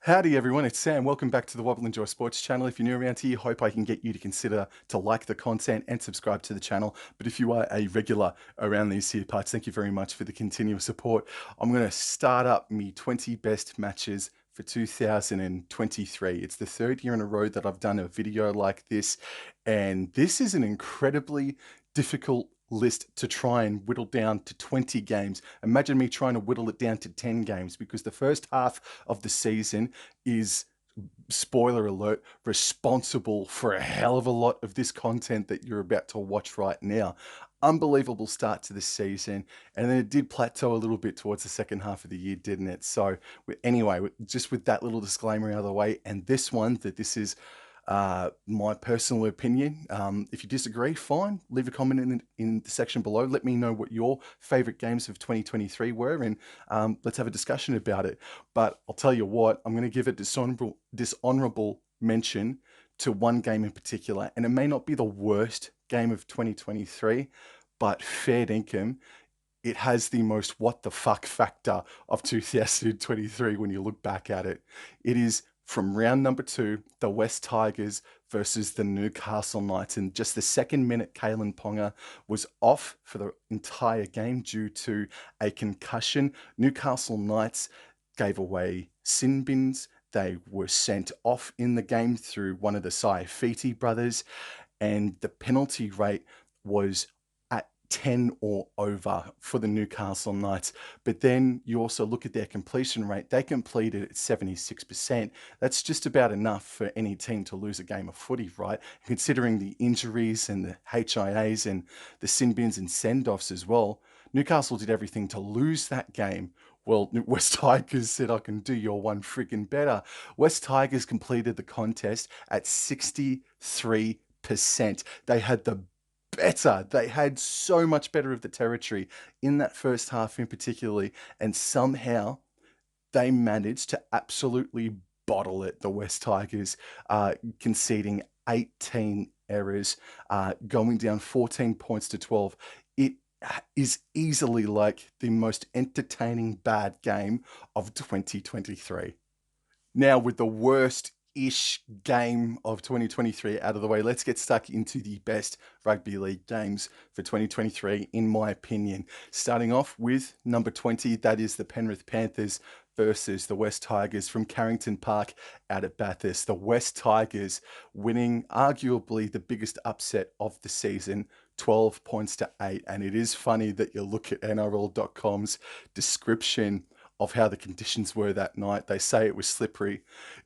Howdy everyone, it's Sam. Welcome back to the Wobble Enjoy Sports channel. If you're new around here, hope I can get you to consider to like the content and subscribe to the channel. But if you are a regular around these here parts, thank you very much for the continuous support. I'm going to start up me 20 best matches for 2023. It's the third year in a row that I've done a video like this, and this is an incredibly difficult list to try and whittle down to 20 games. Imagine me trying to whittle it down to 10 games, because the first half of the season is, spoiler alert, responsible for a hell of a lot of this content that you're about to watch right now. Unbelievable start to the season, and then it did plateau a little bit towards the second half of the year, didn't it? So anyway, just with that little disclaimer out of the way, and this one, that this is my personal opinion. If you disagree, fine. Leave a comment in the section below. Let me know what your favorite games of 2023 were, and let's have a discussion about it. But I'll tell you what, I'm going to give a dishonorable mention to one game in particular, and it may not be the worst game of 2023, but fair dinkum, it has the most what the fuck factor of 2023 when you look back at it. It is from round number 2, the West Tigers versus the Newcastle Knights. And just the second minute, Kalen Ponga was off for the entire game due to a concussion. Newcastle Knights gave away sin bins. They were sent off in the game through one of the Saifiti brothers, and the penalty rate was 10 or over for the Newcastle Knights. But then you also look at their completion rate. They completed at 76%. That's just about enough for any team to lose a game of footy, right? Considering the injuries and the HIAs and the sin bins and send-offs as well, Newcastle did everything to lose that game. Well, West Tigers said, I can do your one friggin' better. West Tigers completed the contest at 63%. They had they had so much better of the territory in that first half in particularly, and somehow they managed to absolutely bottle it, the West Tigers, conceding 18 errors, going down 14 points to 12. It is easily like the most entertaining bad game of 2023. Now, with the worst-ish game of 2023 out of the way, let's get stuck into the best rugby league games for 2023, in my opinion. Starting off with number 20, that is the Penrith Panthers versus the West Tigers from Carrington Park out at Bathurst. The West Tigers winning arguably the biggest upset of the season, 12 points to 8. And it is funny that you look at NRL.com's description of how the conditions were that night. They say it was slippery.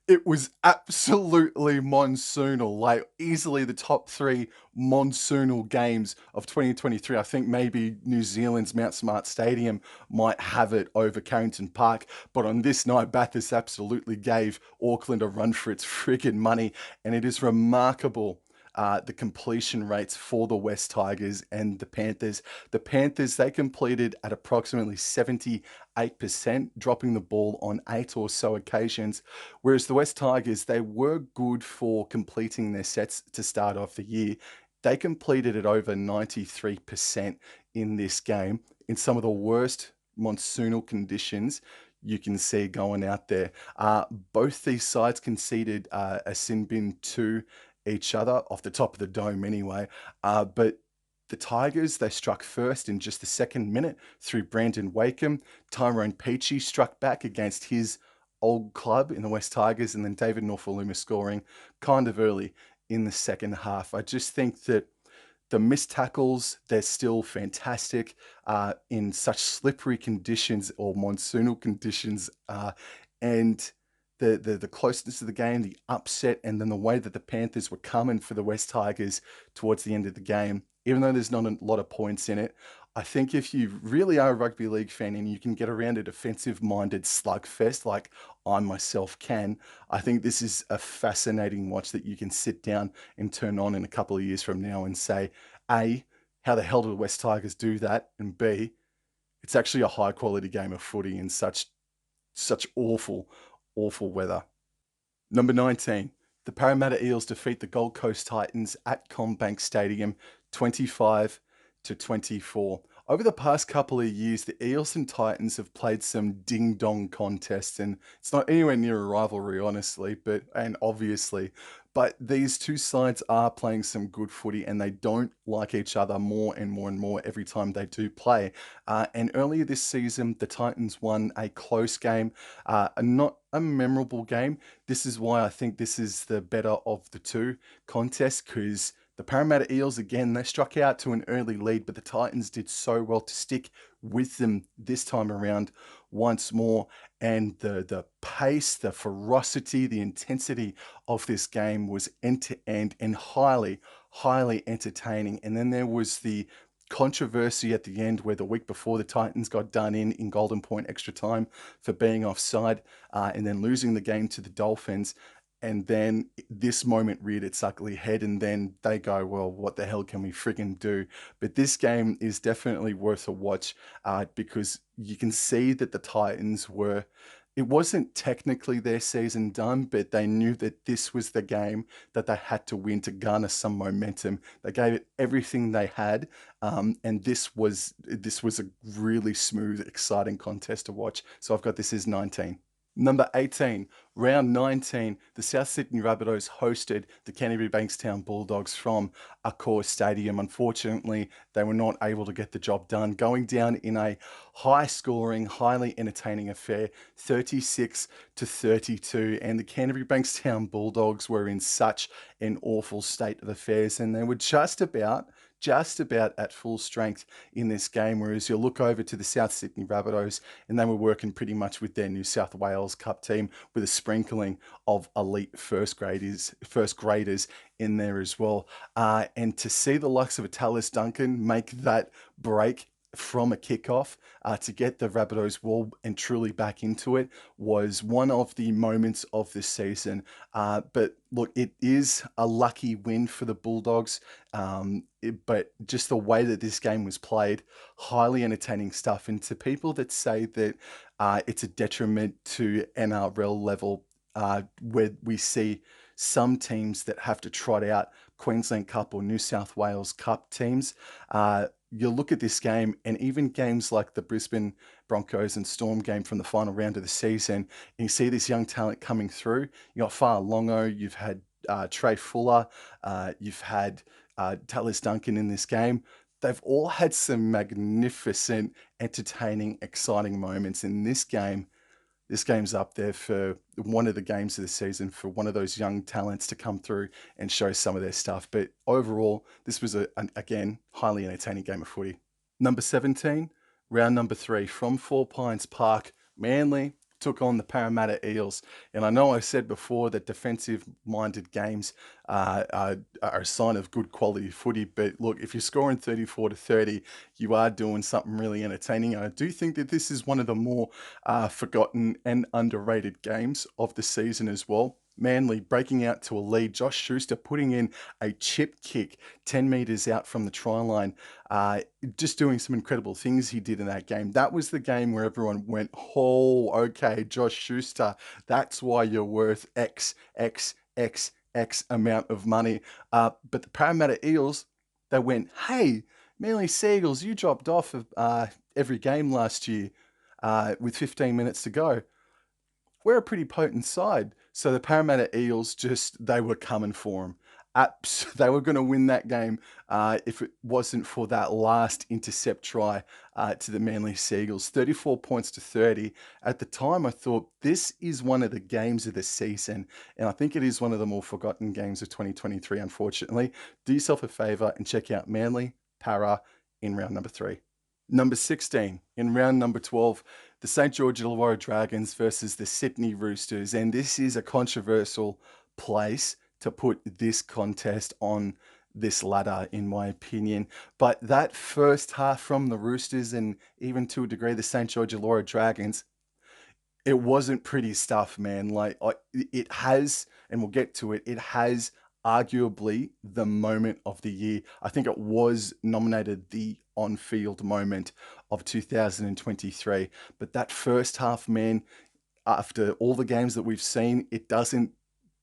It was absolutely monsoonal, like easily the top 3 monsoonal games of 2023. I think maybe New Zealand's Mount Smart Stadium might have it over Carrington Park, but on this night, Bathurst absolutely gave Auckland a run for its friggin' money, and it is remarkable the completion rates for the West Tigers and the Panthers. The Panthers, they completed at approximately 78%, dropping the ball on 8 or so occasions, whereas the West Tigers, they were good for completing their sets to start off the year. They completed at over 93% in this game in some of the worst monsoonal conditions you can see going out there. Both these sides conceded a sin bin to each other off the top of the dome anyway. But the Tigers, they struck first in just the second minute through Brandon Wakeham. Tyrone Peachey struck back against his old club in the West Tigers, and then David Norfoluma scoring kind of early in the second half. I just think that the missed tackles, they're still fantastic in such slippery conditions or monsoonal conditions, and the closeness of the game, the upset, and then the way that the Panthers were coming for the West Tigers towards the end of the game, even though there's not a lot of points in it, I think if you really are a rugby league fan and you can get around a defensive-minded slugfest like I myself can, I think this is a fascinating watch that you can sit down and turn on in a couple of years from now and say, A, how the hell did the West Tigers do that? And B, it's actually a high-quality game of footy in such awful weather. Number 19, the Parramatta Eels defeat the Gold Coast Titans at CommBank Stadium 25-24. Over the past couple of years, the Eels and Titans have played some ding-dong contests, and it's not anywhere near a rivalry, honestly, and obviously, but these two sides are playing some good footy, and they don't like each other more and more and more every time they do play. And earlier this season, the Titans won a close game, not a memorable game. This is why I think this is the better of the two contests, because the Parramatta Eels, again, they struck out to an early lead, but the Titans did so well to stick with them this time around once more. And the pace, the ferocity, the intensity of this game was end to end and highly, highly entertaining. And then there was the controversy at the end where the week before the Titans got done in Golden Point extra time for being offside and then losing the game to the Dolphins. And then this moment reared its ugly head, and then they go, well, what the hell can we friggin' do? But this game is definitely worth a watch because you can see that the Titans were, it wasn't technically their season done, but they knew that this was the game that they had to win to garner some momentum. They gave it everything they had, and this was a really smooth, exciting contest to watch. So I've got this as 19. Number 18, round 19, the South Sydney Rabbitohs hosted the Canterbury Bankstown Bulldogs from Accor Stadium. Unfortunately, they were not able to get the job done, going down in a high-scoring, highly entertaining affair, 36-32. And the Canterbury Bankstown Bulldogs were in such an awful state of affairs, and they were just about at full strength in this game, whereas you look over to the South Sydney Rabbitohs and they were working pretty much with their New South Wales Cup team with a sprinkling of elite first graders in there as well. And to see the likes of a Tallis Duncan make that break from a kickoff to get the Rabbitohs well and truly back into it was one of the moments of this season. But look, it is a lucky win for the Bulldogs. But just the way that this game was played, highly entertaining stuff. And to people that say that it's a detriment to NRL level, where we see some teams that have to trot out Queensland Cup or New South Wales Cup teams, you look at this game, and even games like the Brisbane Broncos and Storm game from the final round of the season, and you see this young talent coming through. You got Far Longo, you've had Trey Fuller, you've had Tallis Duncan in this game. They've all had some magnificent, entertaining, exciting moments in this game. This game's up there for one of the games of the season for one of those young talents to come through and show some of their stuff. But overall, this was, again, highly entertaining game of footy. Number 17, round number 3 from Four Pines Park, Manly took on the Parramatta Eels. And I know I said before that defensive-minded games are a sign of good quality footy, but look, if you're scoring 34-30, you are doing something really entertaining. And I do think that this is one of the more forgotten and underrated games of the season as well. Manly breaking out to a lead. Josh Schuster putting in a chip kick 10 metres out from the try line. Just doing some incredible things he did in that game. That was the game where everyone went, oh, okay, Josh Schuster, that's why you're worth X amount of money. But the Parramatta Eels, they went, hey, Manly Seagulls, you dropped off of every game last year with 15 minutes to go. We're a pretty potent side. So the Parramatta Eels they were coming for them. They were going to win that game if it wasn't for that last intercept try to the Manly Seagulls. 34 points to 30. At the time, I thought this is one of the games of the season, and I think it is one of the more forgotten games of 2023, unfortunately. Do yourself a favour and check out Manly Para in round number 3. Number 16, in round number 12, the St. George Illawarra Dragons versus the Sydney Roosters. And this is a controversial place to put this contest on this ladder, in my opinion. But that first half from the Roosters, and even to a degree the St. George Illawarra Dragons, it wasn't pretty stuff, man. It has, and we'll get to it, it has arguably the moment of the year. I think it was nominated the on-field moment of 2023. But that first half, man, after all the games that we've seen, it doesn't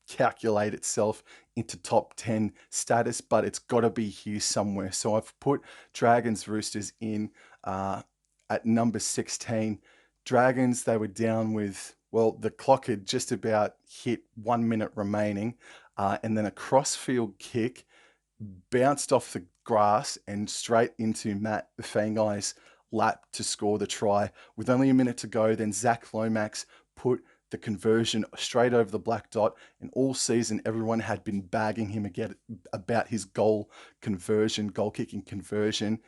calculate itself into top 10 status, but it's got to be here somewhere. So I've put Dragons Roosters in uh, at number 16. Dragons, they were down with, well, the clock had just about hit 1 minute remaining, and then a crossfield kick bounced off the grass and straight into Matt the Fang Eye's lap to score the try. With only a minute to go, then Zach Lomax put the conversion straight over the black dot, and all season everyone had been bagging him again about his goal kicking conversion.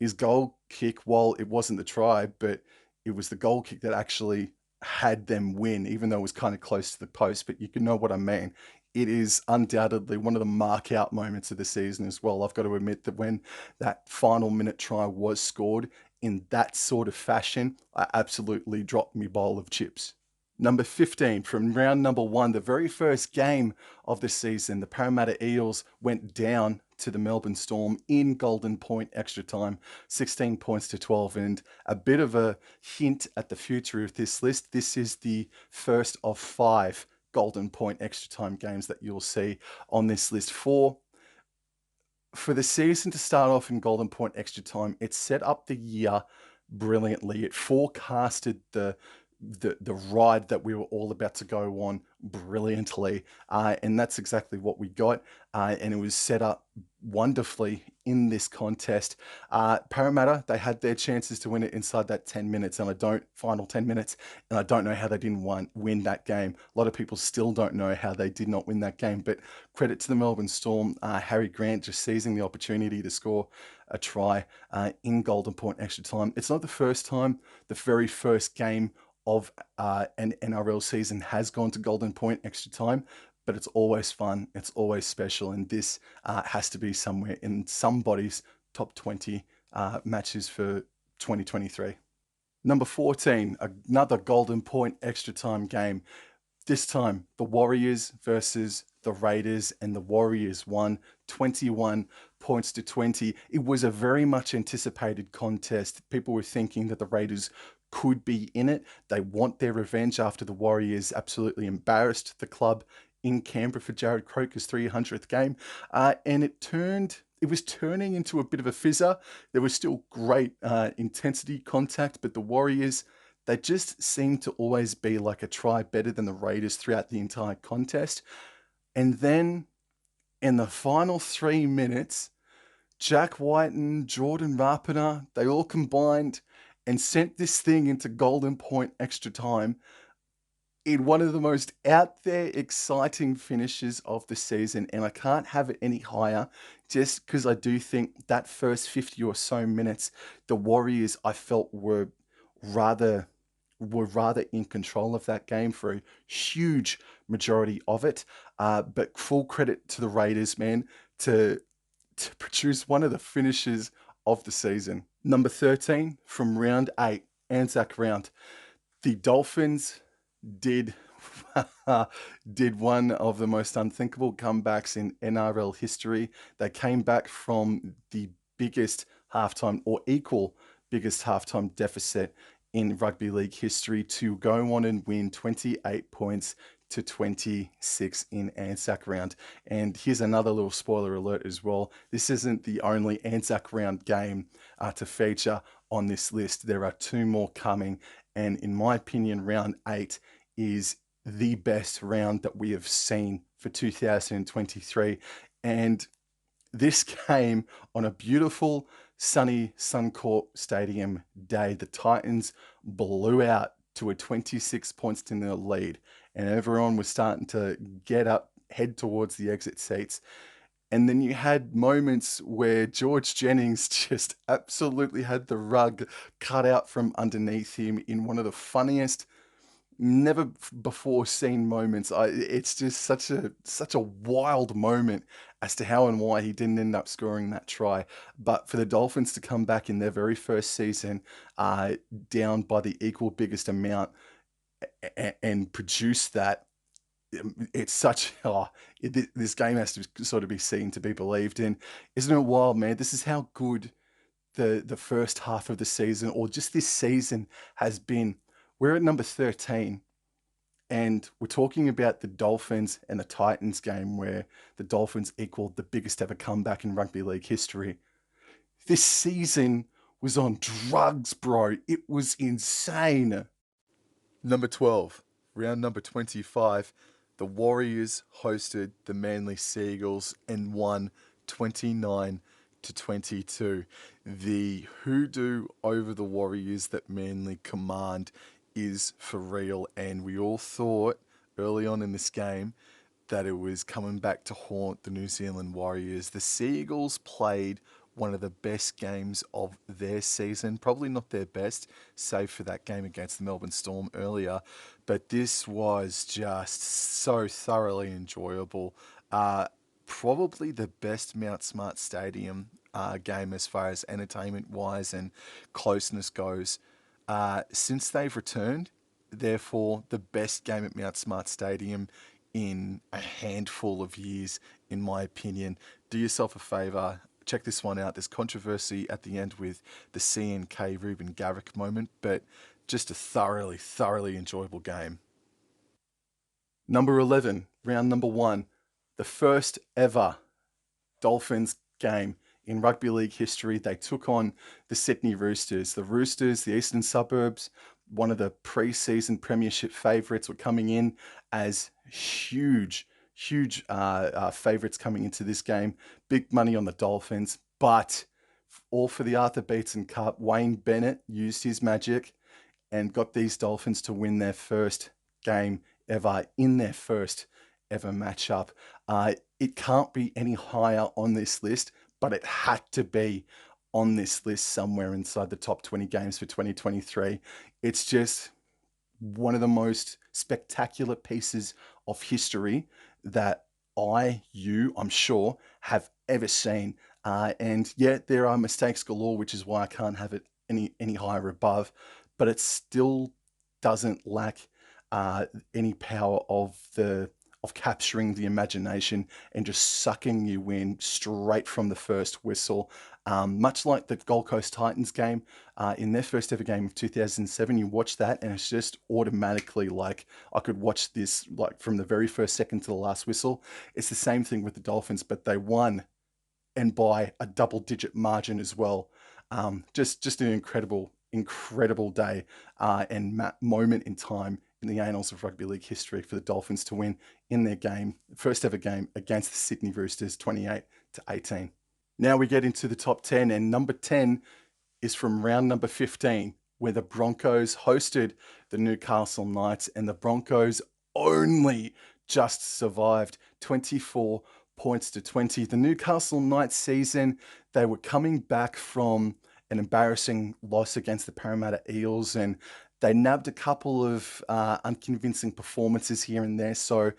His goal kick, while it wasn't the try, but it was the goal kick that actually had them win, even though it was kind of close to the post. But you can know what I mean. It is undoubtedly one of the mark out moments of the season as well. I've got to admit that when that final minute try was scored in that sort of fashion, I absolutely dropped me bowl of chips. Number 15, from round number 1, the very first game of the season, the Parramatta Eels went down to the Melbourne Storm in Golden Point extra time, 16 points to 12. And a bit of a hint at the future of this list, this is the first of 5 Golden Point extra time games that you'll see on this list. For the season to start off in Golden Point extra time, it set up the year brilliantly. It forecasted the ride that we were all about to go on brilliantly, and that's exactly what we got. And it was set up wonderfully in this contest. Parramatta, they had their chances to win it inside that 10 minutes, and final 10 minutes, and I don't know how they didn't win that game. A lot of people still don't know how they did not win that game, but credit to the Melbourne Storm, Harry Grant just seizing the opportunity to score a try in Golden Point extra time. It's not the first time the very first game of an NRL season has gone to Golden Point extra time, but it's always fun, it's always special, and this has to be somewhere in somebody's top 20 matches for 2023. Number 14, another Golden Point extra time game. This time, the Warriors versus the Raiders, and the Warriors won 21 points to 20. It was a very much anticipated contest. People were thinking that the Raiders could be in it. They want their revenge after the Warriors absolutely embarrassed the club in Canberra for Jared Croker's 300th game. And it was turning into a bit of a fizzer. There was still great intensity contact, but the Warriors, they just seemed to always be like a try better than the Raiders throughout the entire contest. And then in the final 3 minutes, Jack Whiten, Jordan Rapiner, they all combined and sent this thing into Golden Point extra time in one of the most out there exciting finishes of the season. And I can't have it any higher, just because I do think that first 50 or so minutes, the Warriors, I felt were rather in control of that game for a huge majority of it. But full credit to the Raiders, man, to produce one of the finishes of the season. Number 13, from round 8, Anzac round. The Dolphins did did one of the most unthinkable comebacks in NRL history. They came back from the biggest halftime, or equal biggest halftime deficit in rugby league history, to go on and win 28 points to 26 in Anzac round. And here's another little spoiler alert as well. This isn't the only Anzac round game to feature on this list. There are 2 more coming. And in my opinion, round 8 is the best round that we have seen for 2023. And this came on a beautiful, sunny Suncorp Stadium day. The Titans blew out to a 26 points to nil lead, and everyone was starting to get up, head towards the exit seats. And then you had moments where George Jennings just absolutely had the rug cut out from underneath him in one of the funniest, never before seen moments. It's just such a wild moment as to how and why he didn't end up scoring that try. But for the Dolphins to come back in their very first season, down by the equal biggest amount, and produce that, it's such this game has to sort of be seen to be believed in. Isn't it wild, man? This is how good the first half of the season, or just this season, has been. We're at number 13, and we're talking about the Dolphins and the Titans game, where the Dolphins equaled the biggest ever comeback in rugby league history. This season was on drugs, bro. It was insane. Number 12, round number 25, the Warriors hosted the Manly Seagulls and won 29-22. The hoodoo over the Warriors that Manly command is for real, and we all thought early on in this game that it was coming back to haunt the New Zealand Warriors. The Seagulls played one of the best games of their season. Probably not their best, save for that game against the Melbourne Storm earlier. But this was just so thoroughly enjoyable. Probably the best Mount Smart Stadium game as far as entertainment wise and closeness goes. Since they've returned, therefore, the best game at Mount Smart Stadium in a handful of years, in my opinion. Do yourself a favour, check this one out. There's controversy at the end with the CNK Ruben Garrick moment, but just a thoroughly, thoroughly enjoyable game. Number 11, round number 1, the first ever Dolphins game in rugby league history. They took on the Sydney Roosters. The Roosters, the Eastern Suburbs, one of the pre-season premiership favourites, were coming in as huge favourites coming into this game. Big money on the Dolphins, but all for the Arthur Beetson Cup. Wayne Bennett used his magic and got these Dolphins to win their first game ever in their first ever matchup. It can't be any higher on this list, but it had to be on this list somewhere inside the top 20 games for 2023. It's just one of the most spectacular pieces of history that I'm sure, have ever seen. And yet there are mistakes galore, which is why I can't have it any higher above. But it still doesn't lack any power of capturing the imagination and just sucking you in straight from the first whistle. Much like the Gold Coast Titans game, in their first ever game of 2007, you watch that and it's just automatically like, I could watch this like from the very first second to the last whistle. It's the same thing with the Dolphins, but they won, and by a double-digit margin as well. Just an incredible day and moment in time in the annals of rugby league history for the Dolphins to win in their game, first ever game against the Sydney Roosters, 28-18. Now we get into the top 10, and number 10 is from round number 15, where the Broncos hosted the Newcastle Knights, and the Broncos only just survived 24 points to 20. The Newcastle Knights season, they were coming back from an embarrassing loss against the Parramatta Eels, and they nabbed a couple of unconvincing performances here and there. So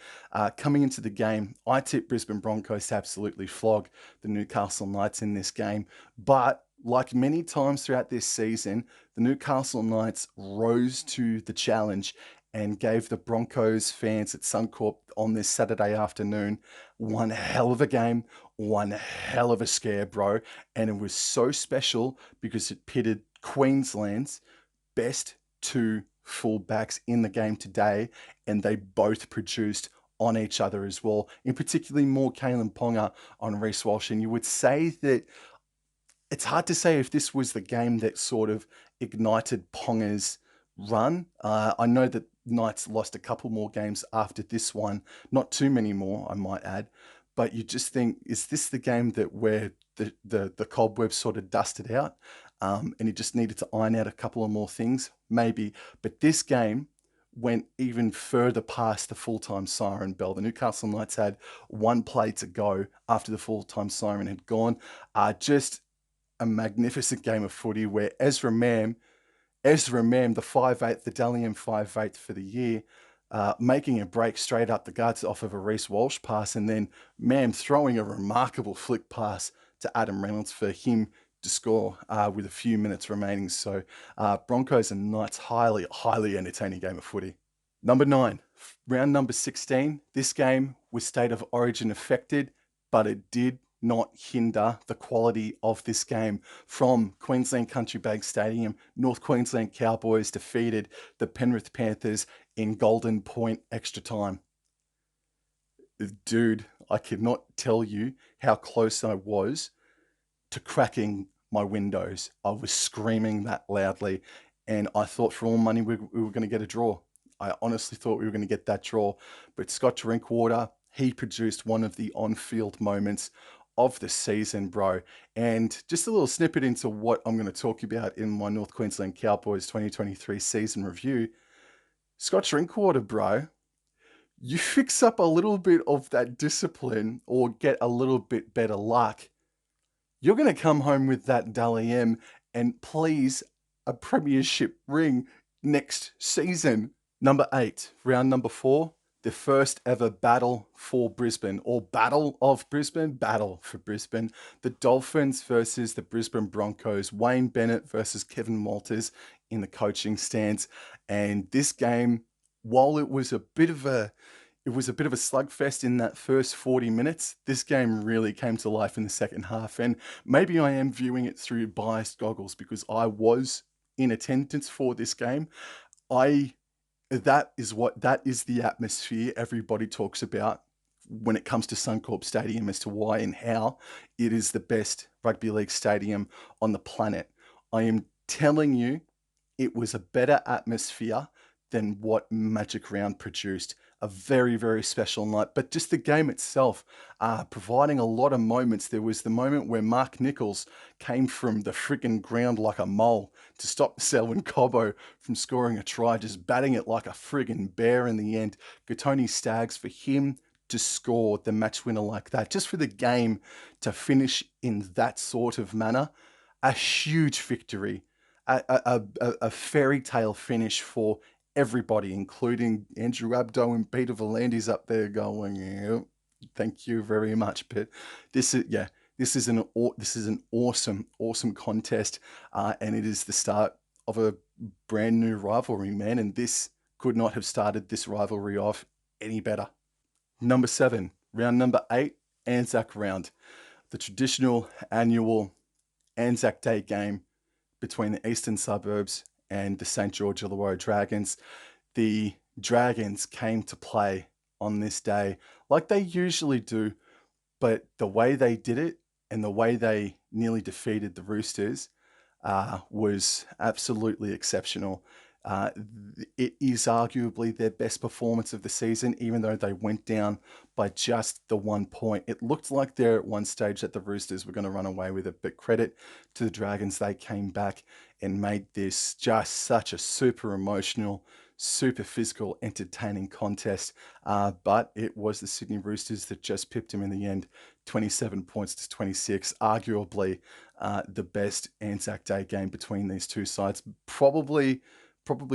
coming into the game, I tipped Brisbane Broncos to absolutely flog the Newcastle Knights in this game. But like many times throughout this season, the Newcastle Knights rose to the challenge and gave the Broncos fans at Suncorp on this Saturday afternoon one hell of a game, one hell of a scare, bro. And it was so special because it pitted Queensland's best two fullbacks in the game today, and they both produced on each other as well. In particularly more Kalen Ponga on Reece Walsh. And you would say that it's hard to say if this was the game that sort of ignited Ponga's run. I know that Knights lost a couple more games after this one, not too many more, I might add. But you just think, is this the game that where the cobwebs sort of dusted out, and he just needed to iron out a couple of more things? Maybe. But this game went even further past the full-time siren bell. The Newcastle Knights had one play to go after the full-time siren had gone. Just a magnificent game of footy where Ezra Mam, the 5'8", the Dalian 5'8" for the year, making a break straight up the guts off of a Reece Walsh pass, and then Mam throwing a remarkable flick pass to Adam Reynolds for him to score with a few minutes remaining. So Broncos and Knights, highly entertaining game of footy. Number 9, round number 16. This game was State of Origin affected, but it did not hinder the quality of this game. From Queensland Country Bank Stadium, North Queensland Cowboys defeated the Penrith Panthers in Golden Point extra time. Dude, I cannot tell you how close I was to cracking my windows. I was screaming that loudly, and I thought for all money we were going to get a draw. I honestly thought we were going to get that draw, but Scott Drinkwater, he produced one of the on-field moments of the season, bro. And just a little snippet into what I'm going to talk about in my North Queensland Cowboys 2023 season review. Scott Drinkwater, bro, you fix up a little bit of that discipline or get a little bit better luck, you're going to come home with that Dally M and please a premiership ring next season. Number 8, round number 4, the first ever battle for Brisbane, or Battle of Brisbane, Battle for Brisbane. The Dolphins versus the Brisbane Broncos, Wayne Bennett versus Kevin Walters in the coaching stands. And this game, while it was a bit of a slugfest in that first 40 minutes. This game really came to life in the second half. And maybe I am viewing it through biased goggles because I was in attendance for this game. That is the atmosphere everybody talks about when it comes to Suncorp Stadium as to why and how it is the best rugby league stadium on the planet. I am telling you, it was a better atmosphere than what Magic Round produced. A very, very special night. But just the game itself, providing a lot of moments. There was the moment where Mark Nichols came from the friggin' ground like a mole to stop Selwyn Cobbo from scoring a try, just batting it like a friggin' bear in the end. Gatoni Staggs, for him to score the match winner like that, just for the game to finish in that sort of manner, a huge victory. A fairy tale finish for everybody, including Andrew Abdo and Peter Volandis up there going, yeah, thank you very much. But this is an awesome contest, and it is the start of a brand new rivalry, man. And this could not have started this rivalry off any better. Number 7, round number 8, Anzac round, the traditional annual Anzac Day game between the eastern suburbs and the St. George Illawarra Dragons. The Dragons came to play on this day like they usually do, but the way they did it and the way they nearly defeated the Roosters was absolutely exceptional. It is arguably their best performance of the season, even though they went down by just the 1 point. It looked like there at one stage that the Roosters were going to run away with it, but credit to the Dragons, they came back and made this just such a super emotional, super physical, entertaining contest. But it was the Sydney Roosters that just pipped him in the end, 27 points to 26, arguably the best Anzac Day game between these two sides. Probably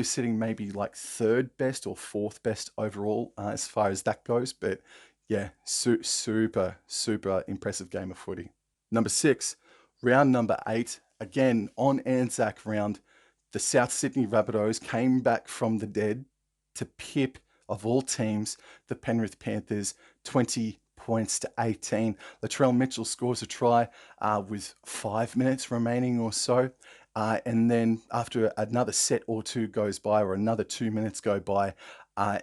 sitting maybe like third best or fourth best overall as far as that goes. But yeah, super impressive game of footy. Number 6, round number 8, again on Anzac round, the South Sydney Rabbitohs came back from the dead to pip, of all teams, the Penrith Panthers 20 points to 18. Latrell Mitchell scores a try with 5 minutes remaining or so. And then after another set or two goes by, or another 2 minutes go by,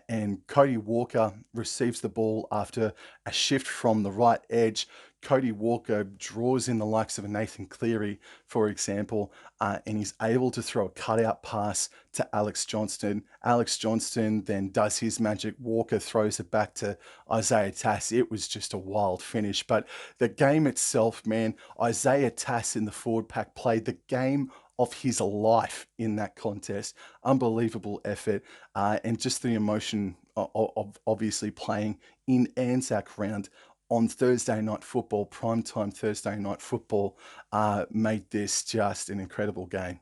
and Cody Walker receives the ball after a shift from the right edge. Cody Walker draws in the likes of a Nathan Cleary, for example, and he's able to throw a cutout pass to Alex Johnston. Alex Johnston then does his magic. Walker throws it back to Isaiah Tass. It was just a wild finish. But the game itself, man, Isaiah Tass in the forward pack played the game of his life in that contest. Unbelievable effort, and just the emotion of obviously playing in Anzac round on Thursday night football, primetime Thursday night football, made this just an incredible game.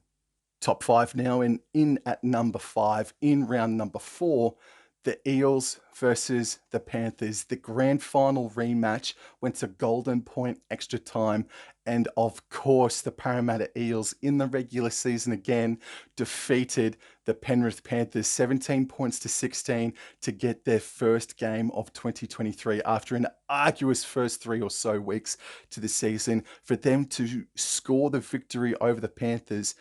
Top 5 now, and in at number 5, in round number 4, the Eels versus the Panthers. The grand final rematch went to Golden Point extra time. And of course, the Parramatta Eels in the regular season again defeated the Penrith Panthers 17 points to 16 to get their first game of 2023 after an arduous first 3 or so weeks to the season. For them to score the victory over the Panthers,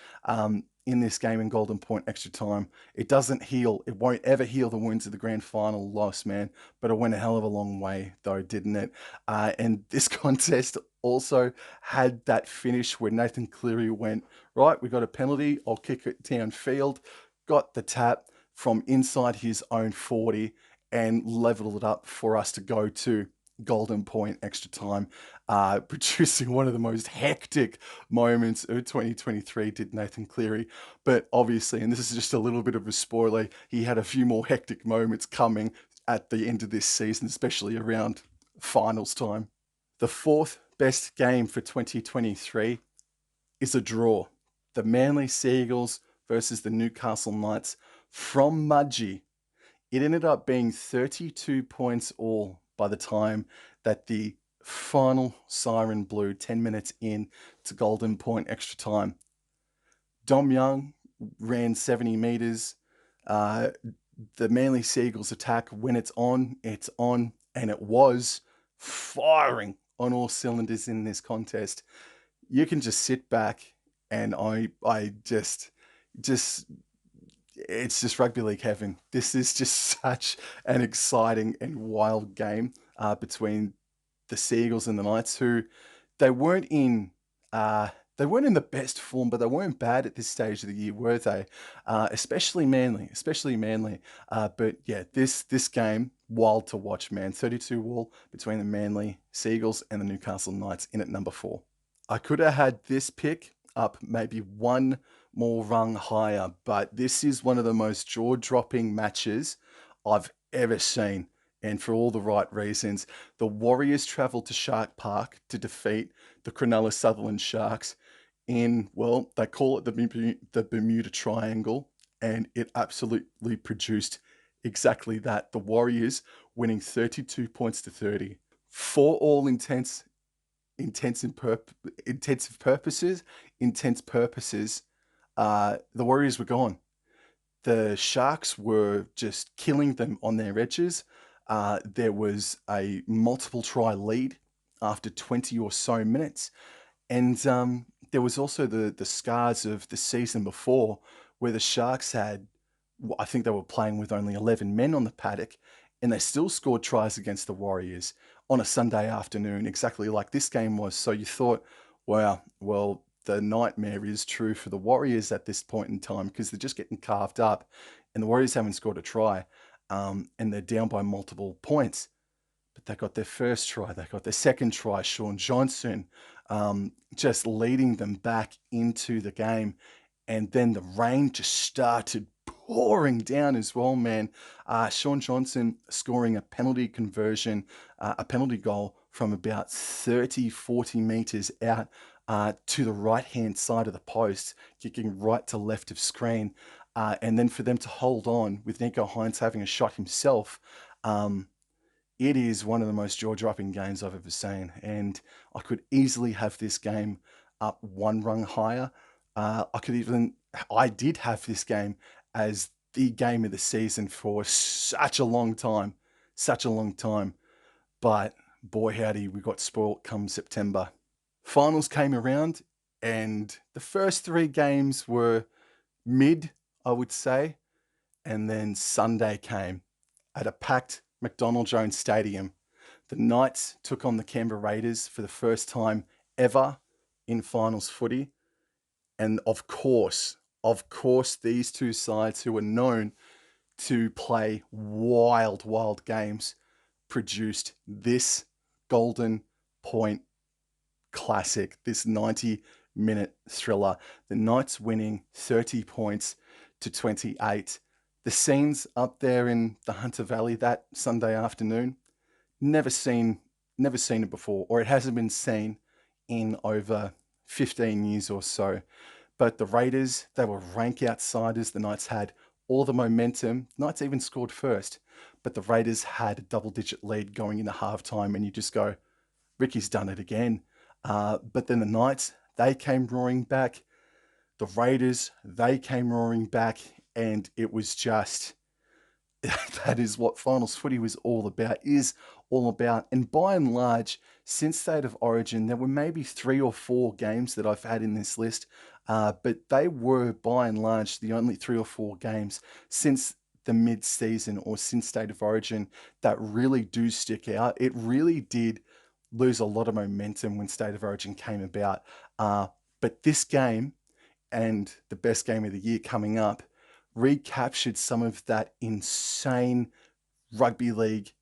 in this game in Golden Point extra time. It doesn't heal. It won't ever heal the wounds of the grand final loss, man. But it went a hell of a long way, though, didn't it? And this contest also had that finish where Nathan Cleary went, right, we got a penalty. I'll kick it downfield. Got the tap from inside his own 40 and leveled it up for us to go to Golden Point extra time, producing one of the most hectic moments of 2023, did Nathan Cleary. But obviously, and this is just a little bit of a spoiler, he had a few more hectic moments coming at the end of this season, especially around finals time. The fourth best game for 2023 is a draw. The Manly Seagulls versus the Newcastle Knights from Mudgee. It ended up being 32 points all by the time that the final siren blew 10 minutes in to Golden Point extra time. Dom Young ran 70 meters. The Manly Seagulls attack, when it's on, and it was firing on all cylinders in this contest. You can just sit back and I just it's just rugby league heaven. This is just such an exciting and wild game between the Seagulls and the Knights, who they weren't in. They weren't in the best form, but they weren't bad at this stage of the year, were they? Especially Manly, but yeah, this game, wild to watch, man. 32 all between the Manly Seagulls and the Newcastle Knights in at number 4. I could have had this pick up maybe one more rung higher, but this is one of the most jaw-dropping matches I've ever seen, and for all the right reasons. The Warriors travelled to Shark Park to defeat the Cronulla Sutherland Sharks in, well, they call it the Bermuda Triangle, and it absolutely produced exactly that. The Warriors winning 32 points to 30. For all intensive purposes, the Warriors were gone. The Sharks were just killing them on their edges. There was a multiple try lead after 20 or so minutes. And there was also the scars of the season before, where the Sharks had, I think they were playing with only 11 men on the paddock, and they still scored tries against the Warriors on a Sunday afternoon, exactly like this game was. So you thought, wow, well, the nightmare is true for the Warriors at this point in time, because they're just getting carved up, and the Warriors haven't scored a try, and they're down by multiple points. But they got their first try, they got their second try. Sean Johnson just leading them back into the game. And then the rain just started pouring down as well, man. Sean Johnson scoring a penalty conversion, a penalty goal from about 30, 40 meters out to the right-hand side of the post, kicking right to left of screen. And then for them to hold on with Nico Hines having a shot himself, it is one of the most jaw-dropping games I've ever seen, and I could easily have this game up one rung higher. I did have this game as the game of the season for such a long time, but boy howdy, we got spoilt come September. Finals came around, and the first 3 games were mid, I would say, and then Sunday came at a packed McDonald Jones Stadium. The Knights took on the Canberra Raiders for the first time ever in finals footy. And of course, these two sides who are known to play wild, wild games produced this Golden Point classic, this 90-minute thriller. The Knights winning 30 points to 28. The scenes up there in the Hunter Valley that Sunday afternoon, never seen it before, or it hasn't been seen in over 15 years or so. But the Raiders, they were rank outsiders. The Knights had all the momentum. Knights even scored first, but the Raiders had a double-digit lead going into halftime, and you just go, Ricky's done it again. But then the Knights, they came roaring back. The Raiders, they came roaring back, and it was just that is what finals footy was all about, is all about. And by and large, since State of Origin, there were maybe 3 or 4 games that I've had in this list, but they were by and large the only 3 or 4 games since the mid-season or since State of Origin that really do stick out. It really did lose a lot of momentum when State of Origin came about. Uh, but this game and the best game of the year coming up recaptured some of that insane rugby league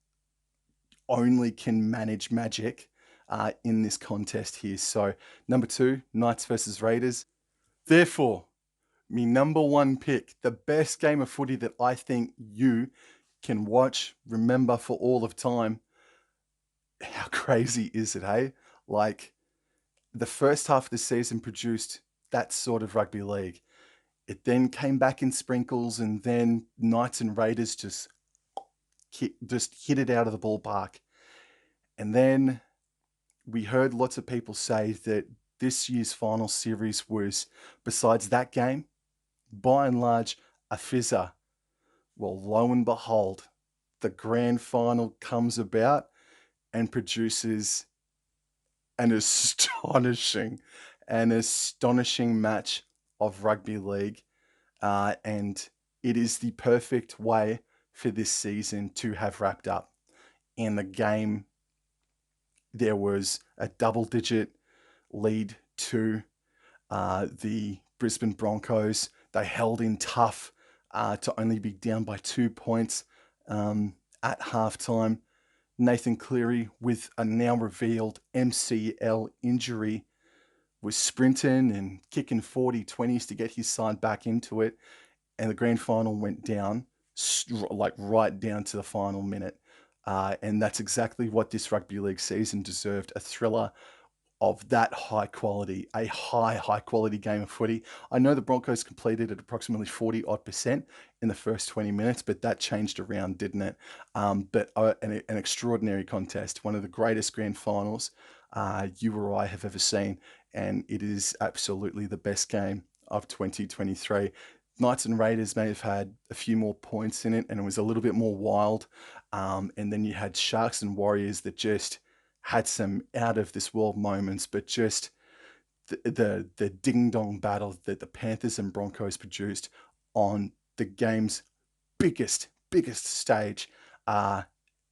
only can manage magic in this contest here. So, number 2, Knights versus Raiders. Therefore, me number 1 pick, the best game of footy that I think you can watch, remember for all of time. How crazy is it, hey? Like, the first half of the season produced that sort of rugby league. It then came back in sprinkles, and then Knights and Raiders just hit it out of the ballpark. And then we heard lots of people say that this year's final series was, besides that game, by and large, a fizzer. Well, lo and behold, the grand final comes about and produces an astonishing match of rugby league. And it is the perfect way for this season to have wrapped up. In the game, there was a double-digit lead to the Brisbane Broncos. They held in tough to only be down by 2 points at halftime. Nathan Cleary, with a now revealed MCL injury, was sprinting and kicking 40-20s to get his side back into it. And the grand final went down, like right down to the final minute. And that's exactly what this rugby league season deserved, a thriller of that high quality, a high quality game of footy. I know the Broncos completed at approximately 40 odd percent in the first 20 minutes, but that changed around, didn't it? But an extraordinary contest, one of the greatest grand finals you or I have ever seen, and it is absolutely the best game of 2023. Knights and Raiders may have had a few more points in it, and it was a little bit more wild. And then you had Sharks and Warriors that just had some out of this world moments, but just the ding dong battle that the Panthers and Broncos produced on the game's biggest stage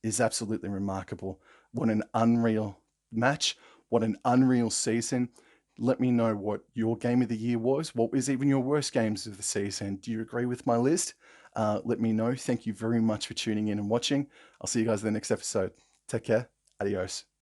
is absolutely remarkable. What an unreal match! What an unreal season! Let me know what your game of the year was. What was even your worst games of the season? Do you agree with my list? Let me know. Thank you very much for tuning in and watching. I'll see you guys in the next episode. Take care. Adios.